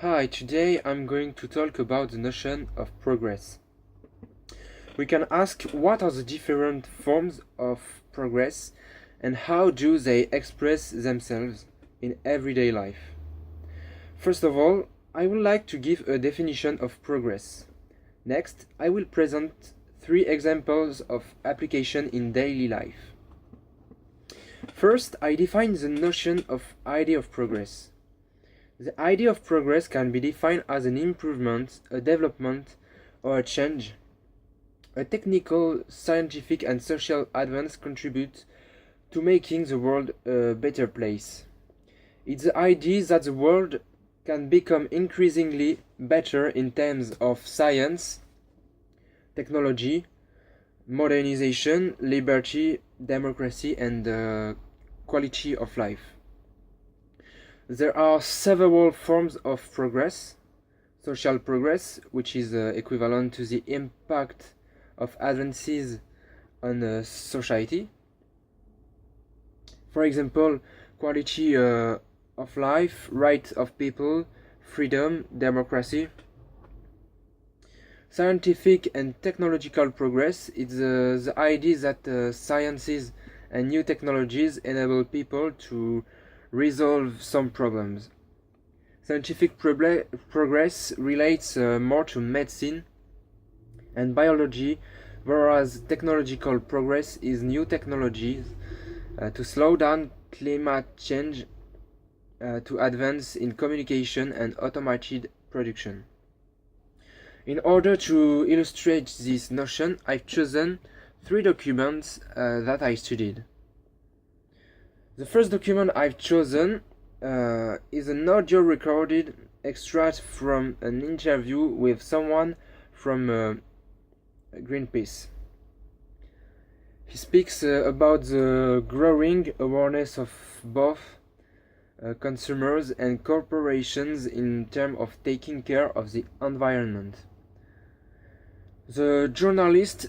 Hi, today I'm going to talk about the notion of progress. We can ask what are the different forms of progress and how do they express themselves in everyday life. First of all, I would like to give a definition of progress. Next, I will present 3 examples of application in daily life. First, I define the notion of idea of progress. The idea of progress can be defined as an improvement, a development, or a change. A technical, scientific, and social advance contribute to making the world a better place. It's the idea that the world can become increasingly better in terms of science, technology, modernization, liberty, democracy, and quality of life. There are several forms of progress. Social progress, which is equivalent to the impact of advances on society. For example, quality of life, rights of people, freedom, democracy. Scientific and technological progress is the idea that sciences and new technologies enable people to resolve some problems. Scientific progress relates more to medicine and biology, whereas technological progress is new technologies to slow down climate change, to advance in communication and automated production. In order to illustrate this notion, I've chosen 3 documents that I studied. The first document I've chosen is an audio recorded extract from an interview with someone from Greenpeace. He speaks about the growing awareness of both consumers and corporations in terms of taking care of the environment. The journalist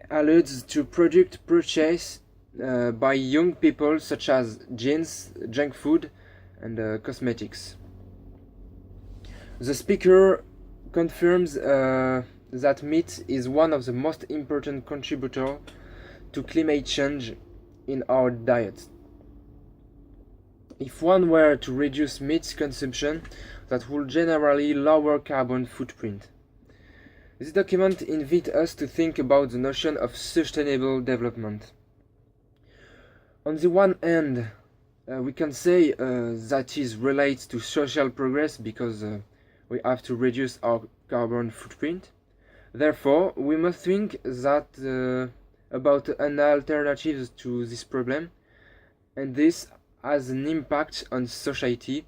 alludes to product purchase by young people such as jeans, junk food, and cosmetics. The speaker confirms that meat is one of the most important contributors to climate change in our diet. If one were to reduce meat consumption, that would generally lower carbon footprint. This document invites us to think about the notion of sustainable development. On the one hand, we can say that it relates to social progress because we have to reduce our carbon footprint. Therefore, we must think that about an alternative to this problem, and this has an impact on society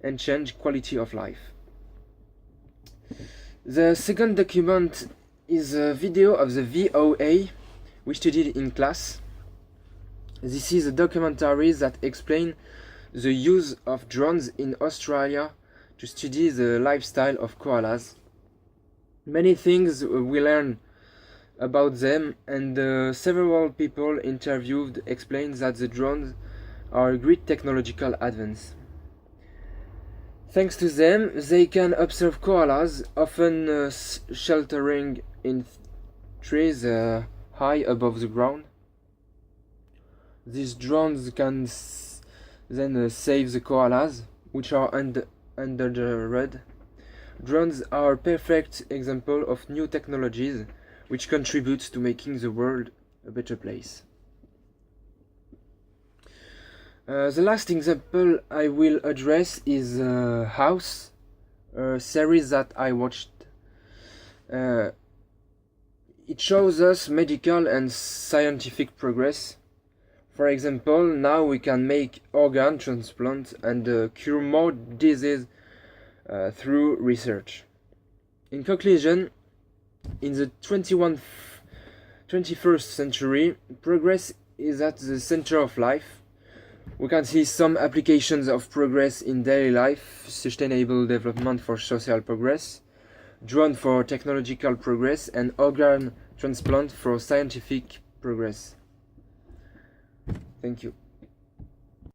and change quality of life. The second document is a video of the VOA we studied in class. This is a documentary that explains the use of drones in Australia to study the lifestyle of koalas. Many things we learn about them, and several people interviewed explain that the drones are a great technological advance. Thanks to them, they can observe koalas, often sheltering in trees high above the ground. These drones can then save the koalas, which are under the red. Drones are a perfect example of new technologies which contribute to making the world a better place. The last example I will address is House, a series that I watched. It shows us medical and scientific progress. For example, now we can make organ transplant and cure more diseases through research. In conclusion, in the 21st century, progress is at the center of life. We can see some applications of progress in daily life: sustainable development for social progress, drone for technological progress, and organ transplant for scientific progress. Thank you.